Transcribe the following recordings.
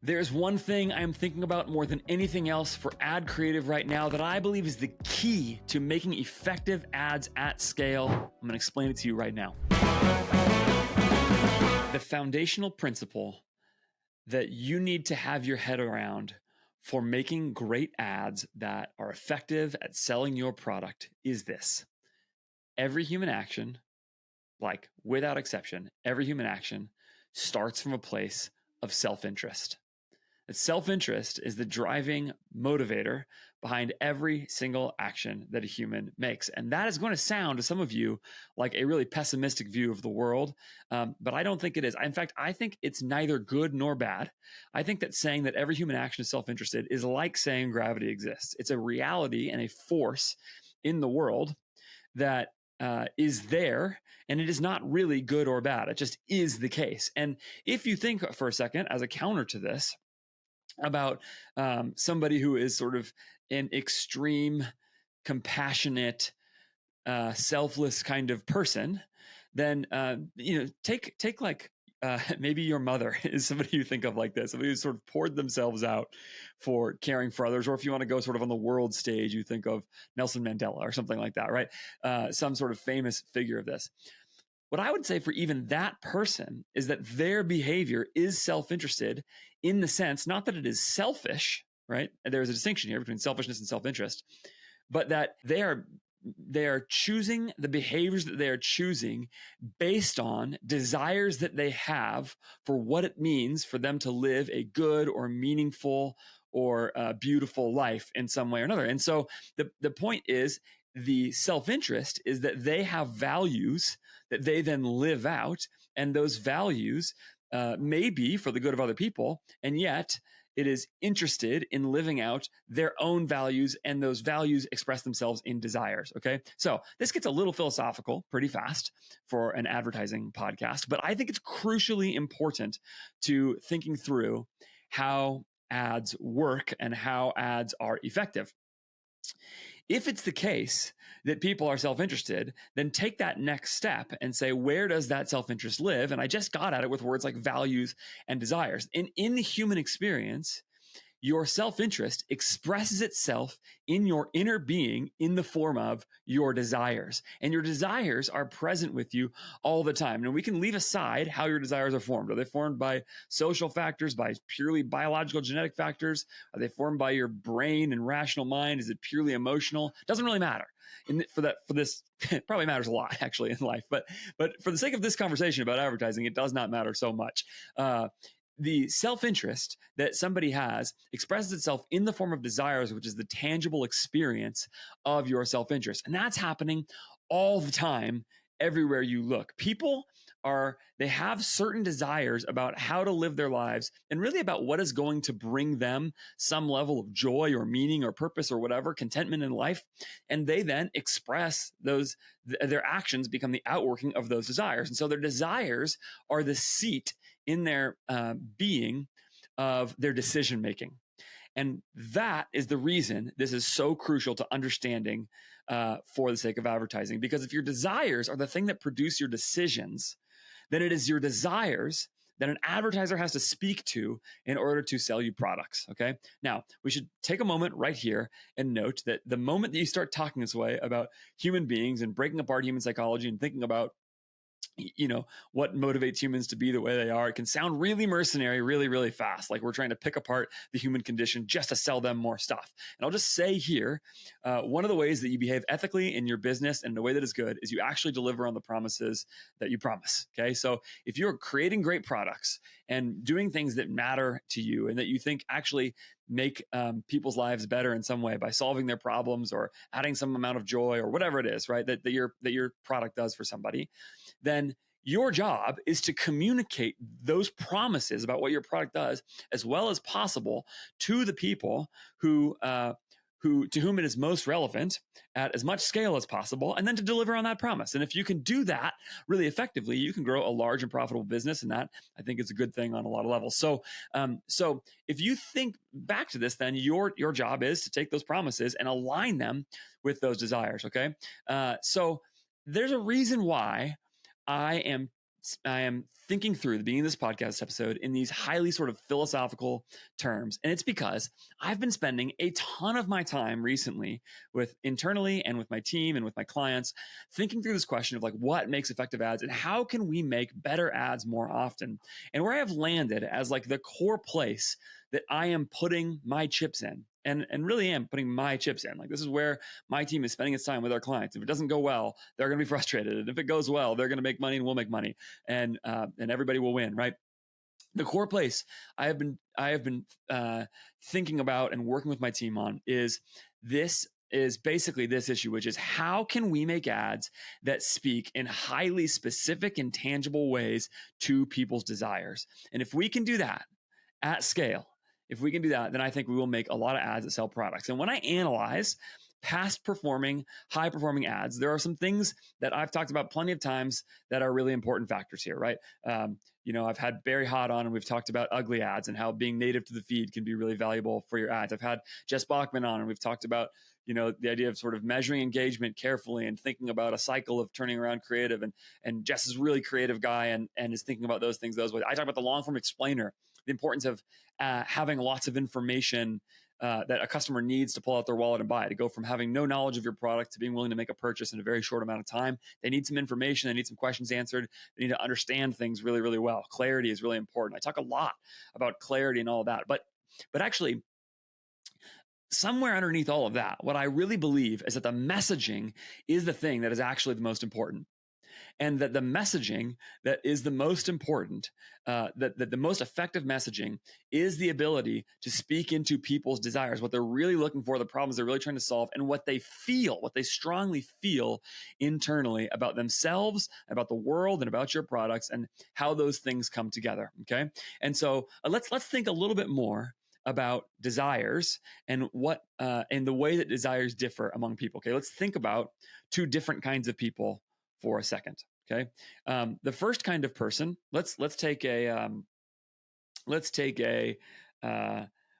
There's one thing I'm thinking about more than anything else for ad creative right now that I believe is the key to making effective ads at scale. I'm going to explain it to you right now. The foundational principle that you need to have your head around for making great ads that are effective at selling your product is this. Every human action, like without exception, every human action starts from a place of self-interest. That self-interest is the driving motivator behind every single action that a human makes. And that is going to sound to some of you like a really pessimistic view of the world, but I don't think it is. In fact, I think it's neither good nor bad. I think that saying that every human action is self-interested is like saying gravity exists. It's a reality and a force in the world that is there, and it is not really good or bad. It just is the case. And if you think for a second, as a counter to this, about somebody who is sort of an extreme, compassionate, selfless kind of person, then take like maybe your mother is somebody you think of like this, somebody who sort of poured themselves out for caring for others. Or if you want to go sort of on the world stage, you think of Nelson Mandela or something like that, right? Some sort of famous figure of this. What I would say for even that person is that their behavior is self-interested in the sense, not that it is selfish, right? There's a distinction here between selfishness and self-interest, but that they are choosing the behaviors that they are choosing based on desires that they have for what it means for them to live a good or meaningful or beautiful life in some way or another. And so the point is, the self-interest is that they have values that they then live out, and those values may be for the good of other people, and yet it is interested in living out their own values, and those values express themselves in desires, okay? So this gets a little philosophical pretty fast for an advertising podcast, but I think it's crucially important to thinking through how ads work and how ads are effective. If it's the case that people are self-interested, then take that next step and say, where does that self-interest live? And I just got at it with words like values and desires. In the human experience, your self-interest expresses itself in your inner being in the form of your desires. And your desires are present with you all the time. And we can leave aside how your desires are formed. Are they formed by social factors, by purely biological genetic factors? Are they formed by your brain and rational mind? Is it purely emotional? Doesn't really matter. For this, it probably matters a lot actually in life. But for the sake of this conversation about advertising, it does not matter so much. The self-interest that somebody has expresses itself in the form of desires, which is the tangible experience of your self-interest. And that's happening all the time, everywhere you look. People they have certain desires about how to live their lives and really about what is going to bring them some level of joy or meaning or purpose or whatever, contentment in life. And they then express those, their actions become the outworking of those desires. And so their desires are the seat in their being of their decision making. And that is the reason this is so crucial to understanding for the sake of advertising. Because if your desires are the thing that produce your decisions, then it is your desires that an advertiser has to speak to in order to sell you products, okay? Now, we should take a moment right here and note that the moment that you start talking this way about human beings and breaking apart human psychology and thinking about what motivates humans to be the way they are, it can sound really mercenary, really, really fast. Like we're trying to pick apart the human condition just to sell them more stuff. And I'll just say here, one of the ways that you behave ethically in your business and in a way that is good is you actually deliver on the promises that you promise. Okay. So if you're creating great products and doing things that matter to you and that you think actually make people's lives better in some way by solving their problems or adding some amount of joy or whatever it is, right, that your product does for somebody, then your job is to communicate those promises about what your product does as well as possible to the people to whom it is most relevant at as much scale as possible, and then to deliver on that promise. And if you can do that really effectively, you can grow a large and profitable business. And that, I think, is a good thing on a lot of levels. So if you think back to this, then your job is to take those promises and align them with those desires. Okay. So there's a reason why I am thinking through the beginning of this podcast episode in these highly sort of philosophical terms. And it's because I've been spending a ton of my time recently with internally and with my team and with my clients thinking through this question of like what makes effective ads and how can we make better ads more often. And where I have landed as like the core place that I am putting my chips in and really am putting my chips in. Like this is where my team is spending its time with our clients. If it doesn't go well, they're going to be frustrated. And if it goes well, they're going to make money and we'll make money and everybody will win, right? The core place I have been thinking about and working with my team on is basically this issue, which is how can we make ads that speak in highly specific and tangible ways to people's desires? And if we can do that at scale, if we can do that, then I think we will make a lot of ads that sell products. And when I analyze past performing, high performing ads, there are some things that I've talked about plenty of times that are really important factors here, right? I've had Barry Hott on and we've talked about ugly ads and how being native to the feed can be really valuable for your ads. I've had Jess Bachman on and we've talked about, the idea of sort of measuring engagement carefully and thinking about a cycle of turning around creative. And Jess is a really creative guy and is thinking about those things those ways. I talk about the long form explainer, the importance of having lots of information that a customer needs to pull out their wallet and buy, to go from having no knowledge of your product to being willing to make a purchase in a very short amount of time. They need some information. They need some questions answered. They need to understand things really, really well. Clarity is really important. I talk a lot about clarity and all of that, but actually somewhere underneath all of that, what I really believe is that the messaging is the thing that is actually the most important. And that the messaging that is the most important, that the most effective messaging is the ability to speak into people's desires, what they're really looking for, the problems they're really trying to solve, and what they feel, what they strongly feel internally about themselves, about the world, and about your products, and how those things come together. Okay, and so let's think a little bit more about desires and and the way that desires differ among people. Okay, let's think about two different kinds of people for a second. Okay. The first kind of person, let's take a, let's take two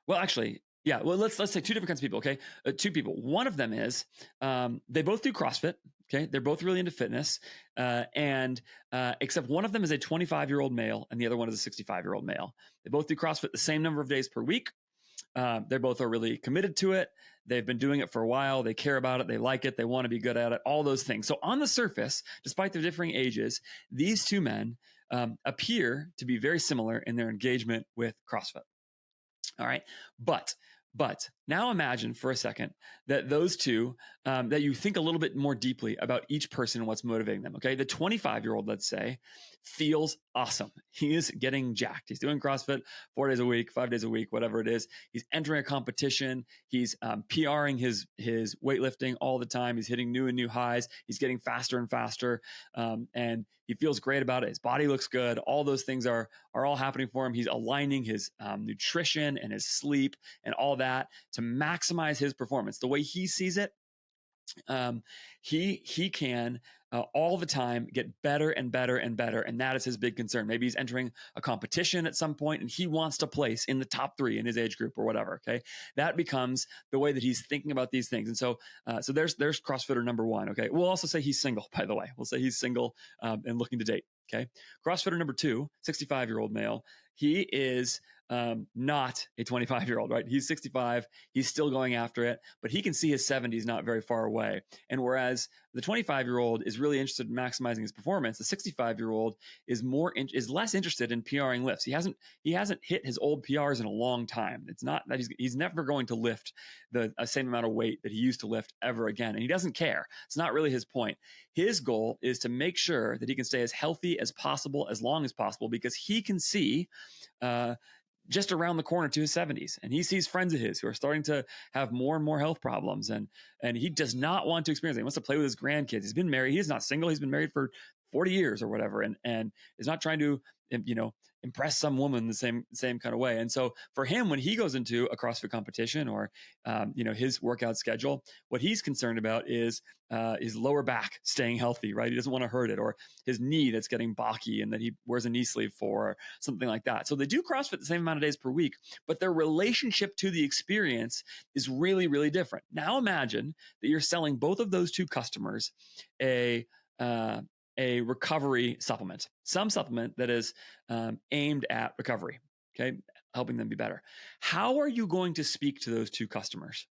different kinds of people. Okay. Two people. One of them is, they both do CrossFit. Okay. They're both really into fitness. Except one of them is a 25-year-old male and the other one is a 65-year-old male. They both do CrossFit the same number of days per week. They both are really committed to it. They've been doing it for a while. They care about it. They like it. They want to be good at it, all those things. So on the surface, despite their differing ages, these two men appear to be very similar in their engagement with CrossFit. All right. But now imagine for a second that those two, that you think a little bit more deeply about each person and what's motivating them. Okay. The 25-year-old, let's say, feels awesome. He is getting jacked. He's doing CrossFit 4 days a week, 5 days a week, whatever it is. He's entering a competition. He's PRing his weightlifting all the time. He's hitting new and new highs. He's getting faster and faster. And he feels great about it. His body looks good. All those things are all happening for him. He's aligning his nutrition and his sleep and all that to maximize his performance. The way he sees it, he can all the time get better and better and better, and that is his big concern. Maybe he's entering a competition at some point and he wants to place in the top 3 in his age group or whatever. Okay, that becomes the way that he's thinking about these things. And so there's CrossFitter number 1. Okay, we'll also say he's single, by the way. We'll say he's single and looking to date. Okay, CrossFitter number 2, 65-year-old male. He is not a 25-year-old, right? He's 65. He's still going after it, but he can see his 70s not very far away. And whereas the 25-year-old is really interested in maximizing his performance, the 65-year-old is less interested in PRing lifts. He hasn't hit his old PRs in a long time. It's not that he's never going to lift the same amount of weight that he used to lift ever again, and he doesn't care. It's not really his point. His goal is to make sure that he can stay as healthy as possible, as long as possible, because he can see just around the corner to his 70s. And he sees friends of his who are starting to have more and more health problems. And he does not want to experience it. He wants to play with his grandkids. He's been married. He's not single. He's been married for 40 years or whatever. And is not trying to, impress some woman the same kind of way. And so for him, when he goes into a CrossFit competition or, his workout schedule, what he's concerned about is his lower back staying healthy, right? He doesn't want to hurt it, or his knee that's getting balky and that he wears a knee sleeve for, or something like that. So they do CrossFit the same amount of days per week, but their relationship to the experience is really, really different. Now imagine that you're selling both of those two customers a a recovery supplement, some supplement that is aimed at recovery, okay, helping them be better. How are you going to speak to those two customers?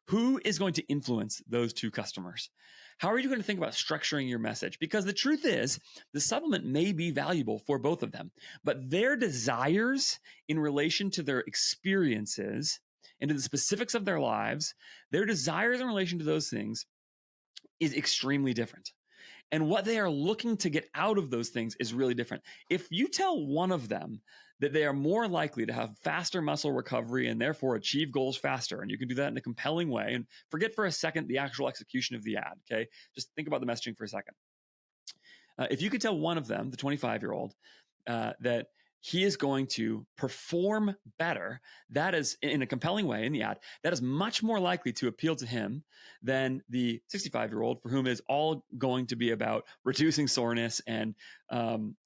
Who is going to influence those two customers? How are you going to think about structuring your message? Because the truth is, the supplement may be valuable for both of them, but their desires in relation to their experiences and to the specifics of their lives, their desires in relation to those things is extremely different. And what they are looking to get out of those things is really different. If you tell one of them that they are more likely to have faster muscle recovery and therefore achieve goals faster, and you can do that in a compelling way, and forget for a second the actual execution of the ad, okay? Just think about the messaging for a second. If you could tell one of them, the 25-year-old, that he is going to perform better, that is in a compelling way in the ad, that is much more likely to appeal to him than the 65-year-old for whom is all going to be about reducing soreness and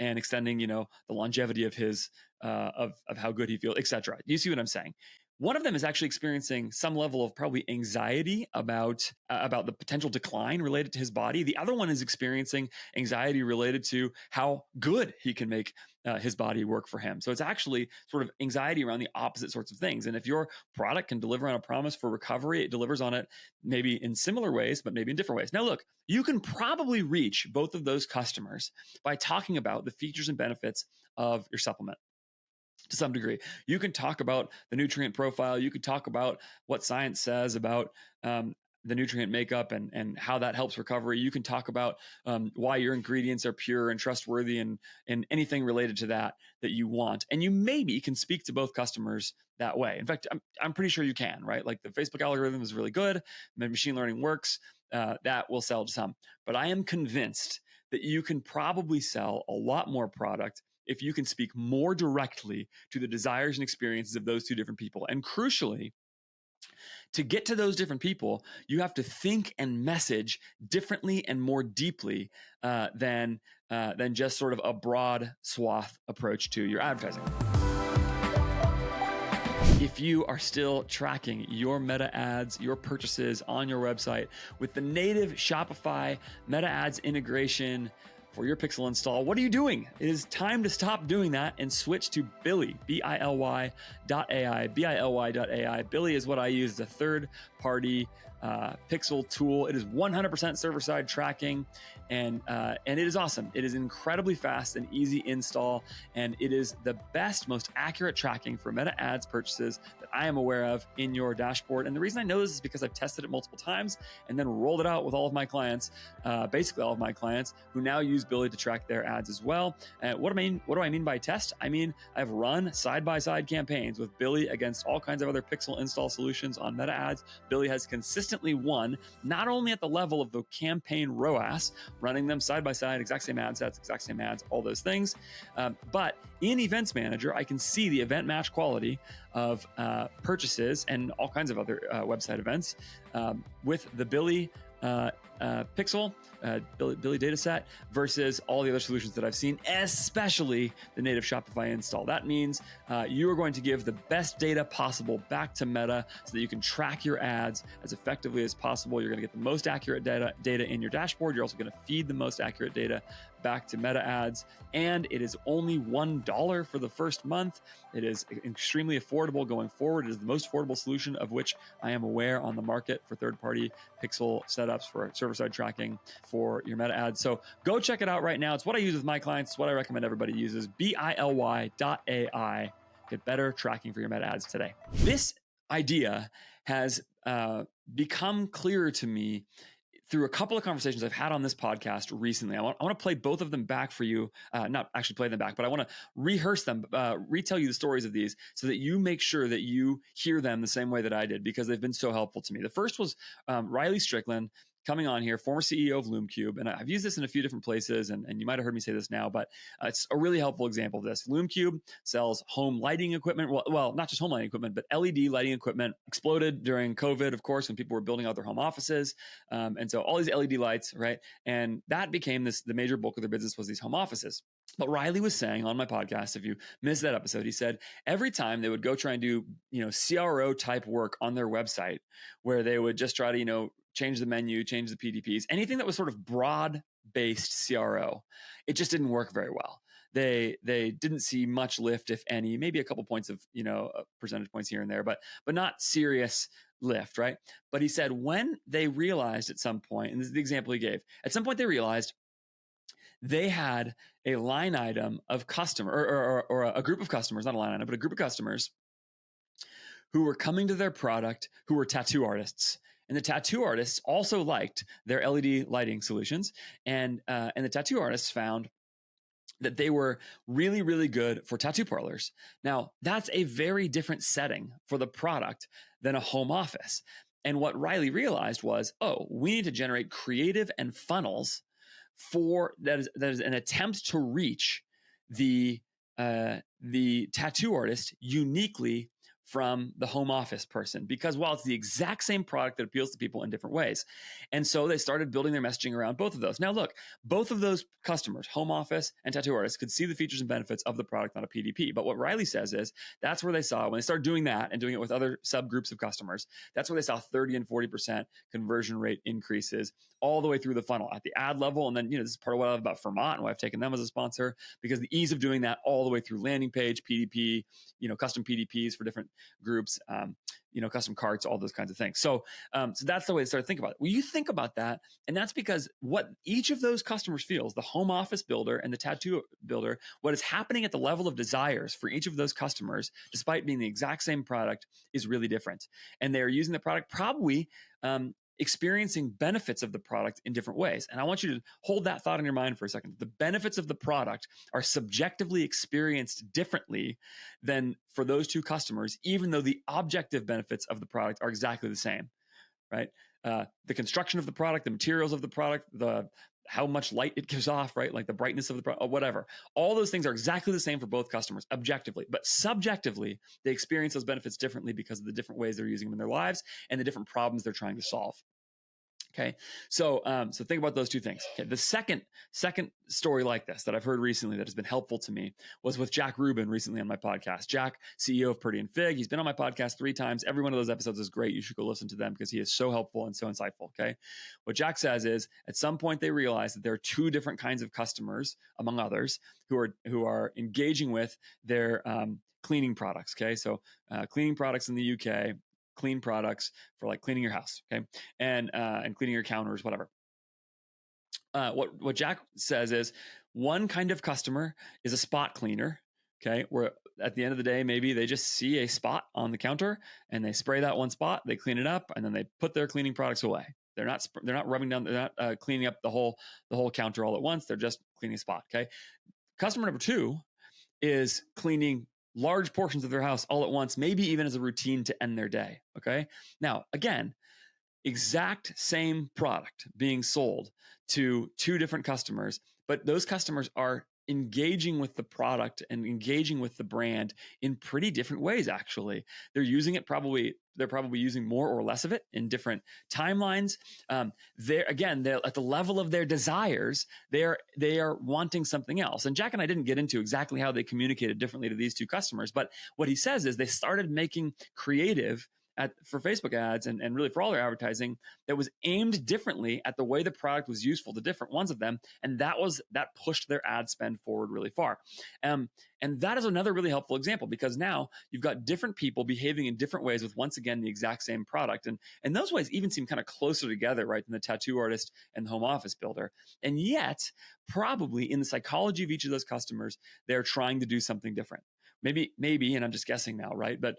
extending, the longevity of his of how good he feels, etc. You see what I'm saying? One of them is actually experiencing some level of probably anxiety about the potential decline related to his body. The other one is experiencing anxiety related to how good he can make his body work for him. So it's actually sort of anxiety around the opposite sorts of things. And if your product can deliver on a promise for recovery, it delivers on it maybe in similar ways, but maybe in different ways. Now, look, you can probably reach both of those customers by talking about the features and benefits of your supplement. To some degree, you can talk about the nutrient profile. You could talk about what science says about the nutrient makeup and how that helps recovery. You can talk about why your ingredients are pure and trustworthy and anything related to that you want. And you maybe can speak to both customers that way. In fact, I'm pretty sure you can, right? Like the Facebook algorithm is really good. Machine learning works. That will sell to some. But I am convinced that you can probably sell a lot more product if you can speak more directly to the desires and experiences of those two different people. And crucially, to get to those different people, you have to think and message differently and more deeply than just sort of a broad swath approach to your advertising. If you are still tracking your meta ads, your purchases on your website with the native Shopify meta ads integration for your Pixel install, what are you doing? It is time to stop doing that and switch to Billy, BILY.ai, BILY.ai. Billy is what I use as a third-party Pixel tool. It is 100% server-side tracking, and it is awesome. It is incredibly fast and easy install, and it is the best, most accurate tracking for meta ads purchases that I am aware of in your dashboard. And the reason I know this is because I've tested it multiple times and then rolled it out with all of my clients, basically all of my clients, who now use Billy to track their ads as well. What do I mean by test? I mean, I've run side-by-side campaigns with Billy against all kinds of other Pixel install solutions on meta ads. Billy has consistently won, not only at the level of the campaign ROAS, running them side by side, exact same ad sets, exact same ads, all those things. But in Events Manager, I can see the event match quality of purchases and all kinds of other website events with the Billy Pixel, Billy dataset versus all the other solutions that I've seen, especially the native Shopify install. That means you are going to give the best data possible back to Meta so that you can track your ads as effectively as possible. You're going to get the most accurate data in your dashboard. You're also going to feed the most accurate data back to Meta ads. And it is only $1 for the first month. It is extremely affordable going forward. It is the most affordable solution of which I am aware on the market for third-party Pixel setups for server-side tracking for your Meta ads. So go check it out right now. It's what I use with my clients. It's what I recommend everybody uses. BILY.ai. Get better tracking for your Meta ads today. This idea has become clearer to me through a couple of conversations I've had on this podcast recently. I want to play both of them back for you. Not actually play them back, but I want to rehearse them, retell you the stories of these so that you make sure that you hear them the same way that I did, because they've been so helpful to me. The first was Riley Strickland coming on here, former CEO of LoomCube. And I've used this in a few different places, and you might have heard me say this now, but it's a really helpful example of this. LoomCube sells home lighting equipment. Well, not just home lighting equipment, but LED lighting equipment. Exploded during COVID, of course, when people were building out their home offices. And so all these LED lights, right? And that became the major bulk of their business was these home offices. But Riley was saying on my podcast, if you missed that episode, he said every time they would go try and do, CRO type work on their website, where they would just try to, change the menu, change the PDPs, anything that was sort of broad based CRO. It just didn't work very well. They didn't see much lift, if any, maybe a couple points of, percentage points here and there, but not serious lift, right? But he said when they realized at some point, and this is the example he gave, at some point they realized they had a line item of customer or a group of customers, not a line item, but a group of customers who were coming to their product who were tattoo artists. And the tattoo artists also liked their LED lighting solutions. And the tattoo artists found that they were really, really good for tattoo parlors. Now, that's a very different setting for the product than a home office. And what Riley realized was, we need to generate creative and funnels for that is an attempt to reach the tattoo artist uniquely from the home office person, because while it's the exact same product that appeals to people in different ways. And so they started building their messaging around both of those. Now, look, both of those customers, home office and tattoo artists, could see the features and benefits of the product on a PDP. But what Riley says is that's where they saw, when they started doing that and doing it with other subgroups of customers, that's where they saw 30 and 40% conversion rate increases all the way through the funnel at the ad level. And then, this is part of what I love about Vermont and why I've taken them as a sponsor, because the ease of doing that all the way through landing page, PDP, custom PDPs for different groups, custom carts, all those kinds of things. So that's the way to start to think about it. Well, you think about that, and that's because what each of those customers feels, the home office builder and the tattoo builder, what is happening at the level of desires for each of those customers, despite being the exact same product, is really different. And they're using the product probably experiencing benefits of the product in different ways. And I want you to hold that thought in your mind for a second. The benefits of the product are subjectively experienced differently than for those two customers, even though the objective benefits of the product are exactly the same, right? The construction of the product, the materials of the product, how much light it gives off, right? Like the brightness of the product, whatever. All those things are exactly the same for both customers, objectively. But subjectively, they experience those benefits differently because of the different ways they're using them in their lives and the different problems they're trying to solve. Okay, so think about those two things. Okay, the second story like this that I've heard recently that has been helpful to me was with Jack Rubin recently on my podcast. Jack, CEO of Purdy and Fig, he's been on my podcast 3 times. Every one of those episodes is great. You should go listen to them because he is so helpful and so insightful. Okay, what Jack says is at some point they realized that there are 2 different kinds of customers, among others, who are engaging with their cleaning products. Okay, so cleaning products in the UK. Clean products for like cleaning your house, okay, and cleaning your counters, whatever. What Jack says is one kind of customer is a spot cleaner, okay, where at the end of the day maybe they just see a spot on the counter and they spray that one spot, they clean it up, and then they put their cleaning products away. They're not rubbing down, they're not cleaning up the whole counter all at once. They're just cleaning a spot, okay. Customer number 2 is cleaning large portions of their house all at once, maybe even as a routine to end their day. Okay. Now, again, exact same product being sold to 2 different customers, but those customers are engaging with the product and engaging with the brand in pretty different ways. Actually, they're probably using more or less of it in different timelines. They're at the level of their desires, they are wanting something else. And Jack and I didn't get into exactly how they communicated differently to these 2 customers, but what he says is they started making creative for Facebook ads and really for all their advertising that was aimed differently at the way the product was useful to different ones of them. And that pushed their ad spend forward really far. And that is another really helpful example, because now you've got different people behaving in different ways with, once again, the exact same product. And those ways even seem kind of closer together, right, than the tattoo artist and the home office builder. And yet, probably in the psychology of each of those customers, they're trying to do something different. Maybe, and I'm just guessing now, right? But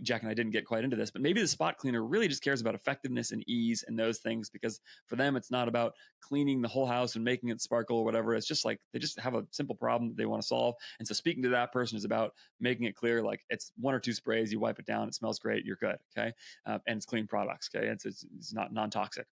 Jack and I didn't get quite into this, but maybe the spot cleaner really just cares about effectiveness and ease and those things, because for them, it's not about cleaning the whole house and making it sparkle or whatever. It's just like they just have a simple problem that they want to solve. And so speaking to that person is about making it clear, like it's 1 or 2 sprays, you wipe it down, it smells great, you're good, okay? And it's clean products, okay? It's not non-toxic.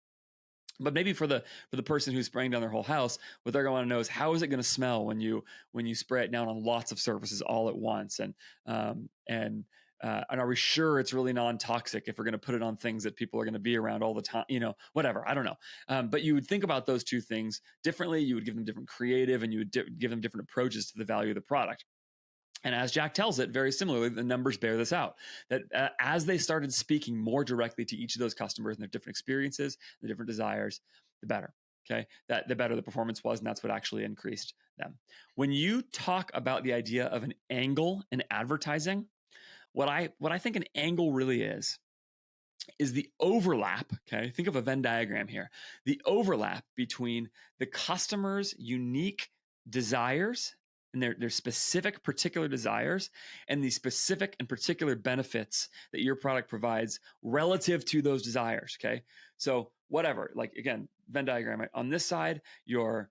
But maybe for the person who's spraying down their whole house, what they're going to know is, how is it going to smell when you spray it down on lots of surfaces all at once? And are we sure it's really non-toxic if we're going to put it on things that people are going to be around all the time? Whatever. I don't know. But you would think about those 2 things differently. You would give them different creative, and you would give them different approaches to the value of the product. And as Jack tells it, very similarly, the numbers bear this out, that as they started speaking more directly to each of those customers and their different experiences, the different desires, the better. Okay, that the better the performance was, and that's what actually increased them. When you talk about the idea of an angle in advertising, what I think an angle really is the overlap. Okay, think of a Venn diagram here. The overlap between the customer's unique desires and their specific particular desires and the specific and particular benefits that your product provides relative to those desires. Okay, so whatever, like again, Venn diagram, right? On this side, your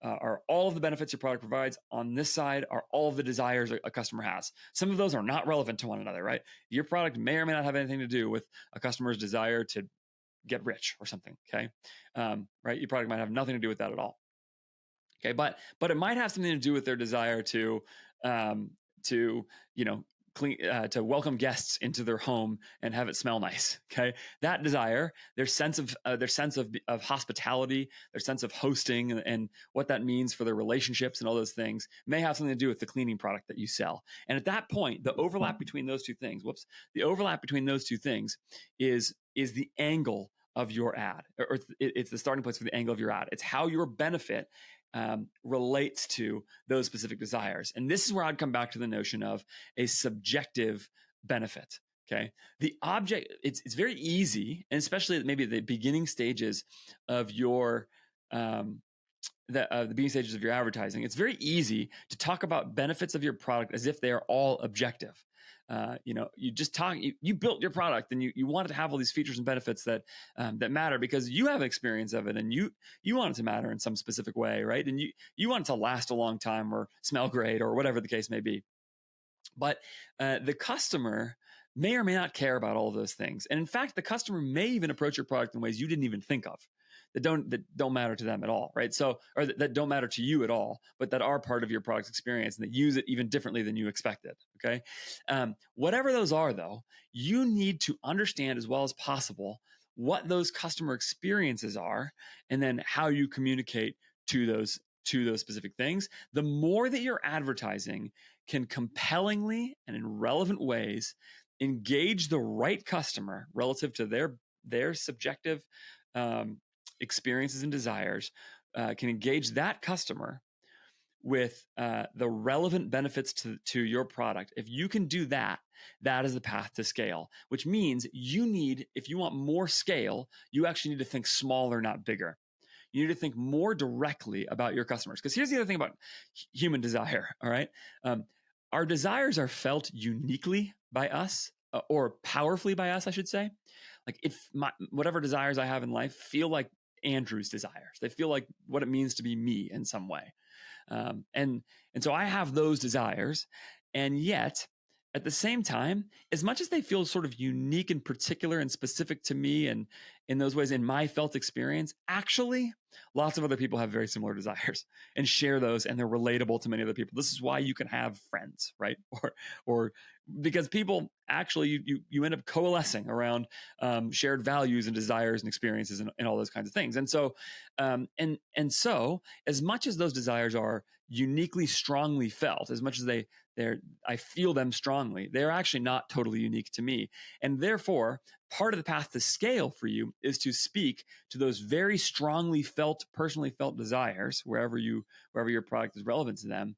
are all of the benefits your product provides. On this side are all of the desires a customer has. Some of those are not relevant to one another, right? Your product may or may not have anything to do with a customer's desire to get rich or something. Okay, right? Your product might have nothing to do with that at all. Okay, but it might have something to do with their desire to you know clean to welcome guests into their home and have it smell nice. Okay, that desire, their sense of hospitality, their sense of hosting, and what that means for their relationships and all those things may have something to do with the cleaning product that you sell. And at that point, the overlap between those two things, the overlap between those two things is the angle of your ad, or it's the starting place for the angle of your ad. It's how your benefit relates to those specific desires. And this is where I'd come back to the notion of a subjective benefit. Okay. The object, it's very easy, and especially maybe at the beginning stages of your, the beginning stages of your advertising, it's very easy to talk about benefits of your product as if they are all objective. You just talk, you built your product and you want it to have all these features and benefits that matter because you have experience of it and you want it to matter in some specific way, right? And you want it to last a long time or smell great or whatever the case may be. But the customer may or may not care about all of those things. And in fact, the customer may even approach your product in ways you didn't even think of, that don't matter to them at all, right? So, or that don't matter to you at all, but that are part of your product's experience and that use it even differently than you expected. Okay, whatever those are, though, you need to understand as well as possible what those customer experiences are, and then how you communicate to those specific things. The more that your advertising can compellingly and in relevant ways engage the right customer relative to their subjective experiences and desires, can engage that customer with the relevant benefits to your product. If you can do that, that is the path to scale, which means if you want more scale, you actually need to think smaller, not bigger. You need to think more directly about your customers. Because here's the other thing about human desire, all right? Our desires are felt uniquely by us, or powerfully by us, I should say. Like if whatever desires I have in life feel like Andrew's desires. They feel like what it means to be me in some way. And so I have those desires. And yet, at the same time, as much as they feel sort of unique and particular and specific to me and in those ways in my felt experience, actually, lots of other people have very similar desires and share those, and they're relatable to many other people. This is why you can have friends, right? Or because people actually, you end up coalescing around shared values and desires and experiences and all those kinds of things. And so, so as much as those desires are uniquely strongly felt, as much as I feel them strongly, they're actually not totally unique to me. And therefore, part of the path to scale for you is to speak to those very strongly felt, personally felt desires, wherever your product is relevant to them,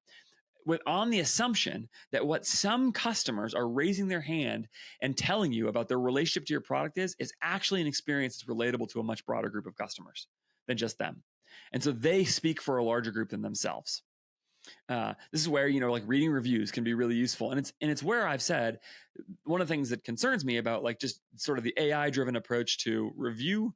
on the assumption that what some customers are raising their hand and telling you about their relationship to your product is actually an experience that's relatable to a much broader group of customers than just them. And so they speak for a larger group than themselves. This is where, like reading reviews can be really useful. And it's where I've said one of the things that concerns me about like just sort of the AI driven approach to review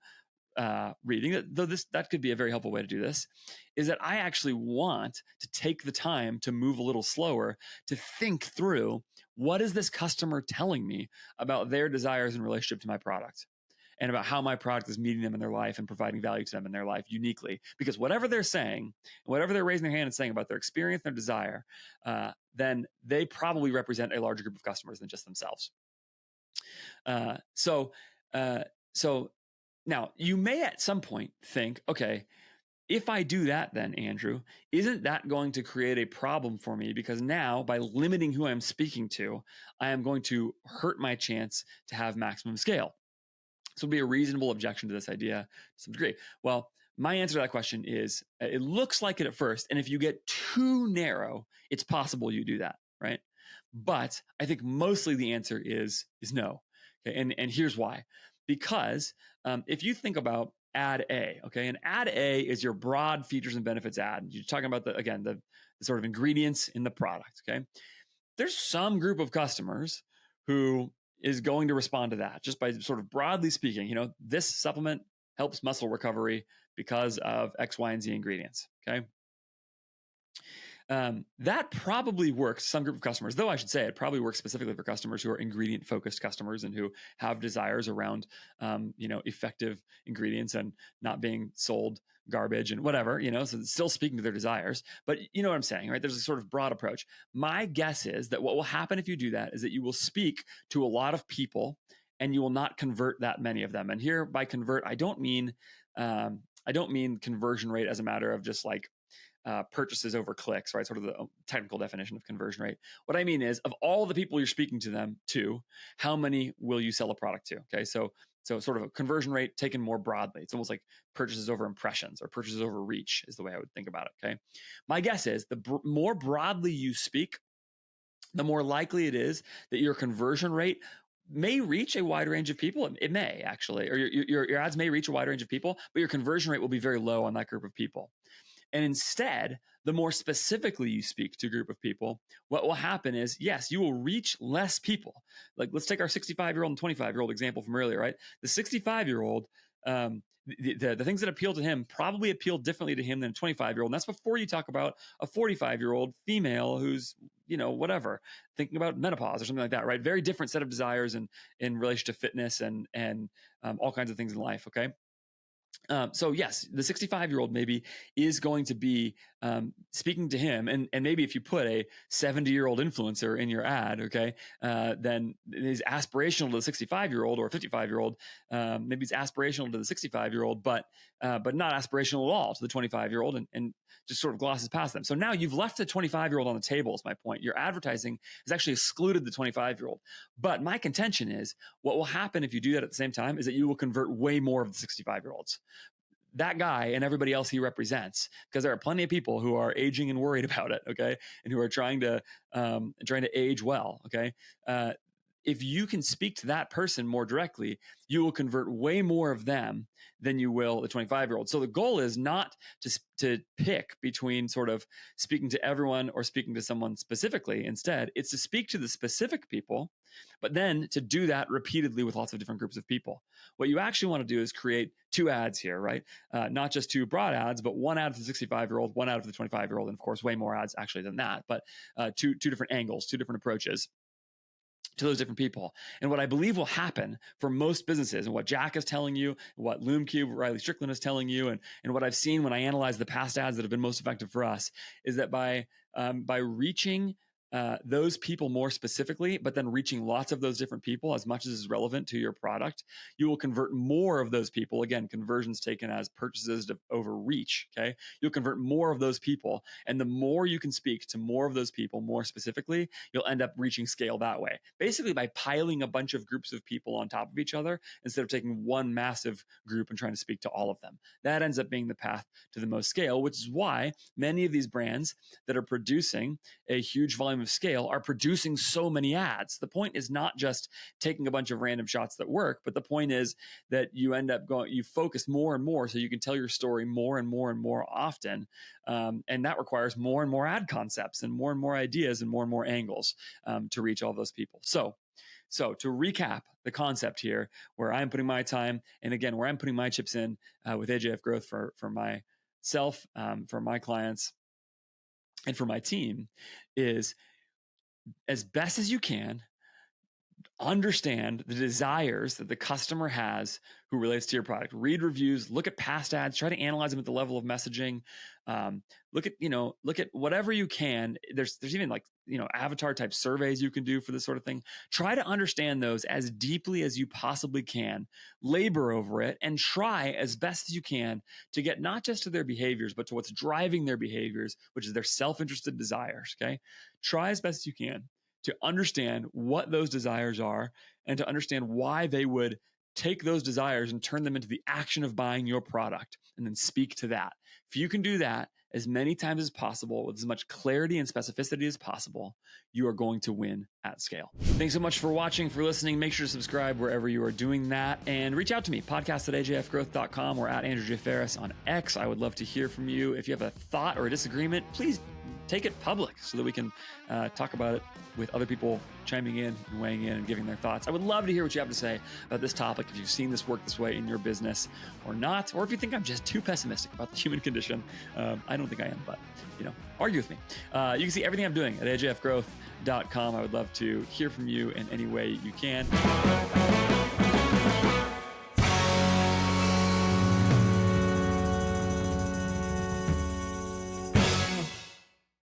reading, though that could be a very helpful way to do this, is that I actually want to take the time to move a little slower to think through what is this customer telling me about their desires in relationship to my product and about how my product is meeting them in their life and providing value to them in their life uniquely. Because whatever they're saying, whatever they're raising their hand and saying about their experience, their desire, then they probably represent a larger group of customers than just themselves. So now, you may at some point think, okay, if I do that, then Andrew, isn't that going to create a problem for me? Because now, by limiting who I'm speaking to, I am going to hurt my chance to have maximum scale. So it would be a reasonable objection to this idea to some degree. Well, my answer to that question is it looks like it at first. And if you get too narrow, it's possible you do that, right? But I think mostly the answer is no. Okay. And here's why. Because if you think about ad A, okay, and ad A is your broad features and benefits ad. You're talking about the sort of ingredients in the product, okay? There's some group of customers who is going to respond to that just by sort of broadly speaking, this supplement helps muscle recovery because of X, Y, and Z ingredients. Okay. That probably works some group of customers, though I should say it probably works specifically for customers who are ingredient focused customers and who have desires around, effective ingredients and not being sold garbage and whatever, so it's still speaking to their desires. But you know what I'm saying, right? There's a sort of broad approach. My guess is that what will happen if you do that is that you will speak to a lot of people and you will not convert that many of them. And here by convert, I don't mean conversion rate as a matter of just like purchases over clicks, right? Sort of the technical definition of conversion rate. What I mean is, of all the people you're speaking to them to, how many will you sell a product to? Okay, so sort of a conversion rate taken more broadly. It's almost like purchases over impressions or purchases over reach is the way I would think about it. Okay, my guess is the more broadly you speak, the more likely it is that your conversion rate may reach a wide range of people. It may actually, or your ads may reach a wide range of people, but your conversion rate will be very low on that group of people. And instead, the more specifically you speak to a group of people, what will happen is, yes, you will reach less people. Like, let's take our 65-year-old and 25-year-old example from earlier, right? The 65-year-old, the things that appeal to him probably appeal differently to him than a 25-year-old. And that's before you talk about a 45-year-old female who's, whatever, thinking about menopause or something like that, right? Very different set of desires and in relation to fitness and all kinds of things in life, okay? So yes, the 65-year-old maybe is going to be speaking to him, and maybe if you put a 70-year-old influencer in your ad, okay, then it is aspirational to the 65-year-old or a 55-year-old. Maybe it's aspirational to the 65-year-old, but not aspirational at all to the 25-year-old, and just sort of glosses past them. So now you've left the 25-year-old on the table. Is my point. Your advertising has actually excluded the 25-year-old. But my contention is, what will happen if you do that at the same time is that you will convert way more of the 65-year-olds. That guy and everybody else he represents, because there are plenty of people who are aging and worried about it, okay, and who are trying to age well, okay. If you can speak to that person more directly, you will convert way more of them than you will the 25-year-old. So the goal is not to pick between sort of speaking to everyone or speaking to someone specifically. Instead, it's to speak to the specific people, but then to do that repeatedly with lots of different groups of people. What you actually want to do is create two ads here, right? Not just two broad ads, but one ad for the 65-year-old, one ad for the 25-year-old, and of course, way more ads actually than that, but two different angles, two different approaches to those different people. And what I believe will happen for most businesses, and what Jack is telling you, what LoomCube, Riley Strickland is telling you, and what I've seen when I analyze the past ads that have been most effective for us, is that by reaching those people more specifically, but then reaching lots of those different people as much as is relevant to your product, you will convert more of those people. Again, conversions taken as purchases over reach, okay? You'll convert more of those people. And the more you can speak to more of those people more specifically, you'll end up reaching scale that way. Basically by piling a bunch of groups of people on top of each other instead of taking one massive group and trying to speak to all of them. That ends up being the path to the most scale, which is why many of these brands that are producing a huge volume of scale are producing so many ads. The point is not just taking a bunch of random shots that work, but the point is that you end up you focus more and more so you can tell your story more and more and more often. And that requires more and more ad concepts and more ideas and more angles to reach all those people. So to recap the concept here, where I'm putting my time, and again, where I'm putting my chips in with AJF Growth for myself, for my clients, and for my team, is as best as you can, understand the desires that the customer has who relates to your product. Read reviews, look at past ads, try to analyze them at the level of messaging. Look at whatever you can. There's even avatar type surveys you can do for this sort of thing. Try to understand those as deeply as you possibly can, labor over it, and try as best as you can to get not just to their behaviors, but to what's driving their behaviors, which is their self-interested desires, okay? Try as best as you can to understand what those desires are and to understand why they would take those desires and turn them into the action of buying your product, and then speak to that. If you can do that as many times as possible with as much clarity and specificity as possible, you are going to win at scale. Thanks so much for watching, for listening. Make sure to subscribe wherever you are doing that, and reach out to me, podcast@ajfgrowth.com or at Andrew J. Ferris on X. I would love to hear from you. If you have a thought or a disagreement, please take it public so that we can talk about it with other people chiming in and weighing in and giving their thoughts. I would love to hear what you have to say about this topic, if you've seen this work this way in your business or not, or if you think I'm just too pessimistic about the human condition. I don't think I am, but argue with me. You can see everything I'm doing at ajfgrowth.com. I would love to hear from you in any way you can.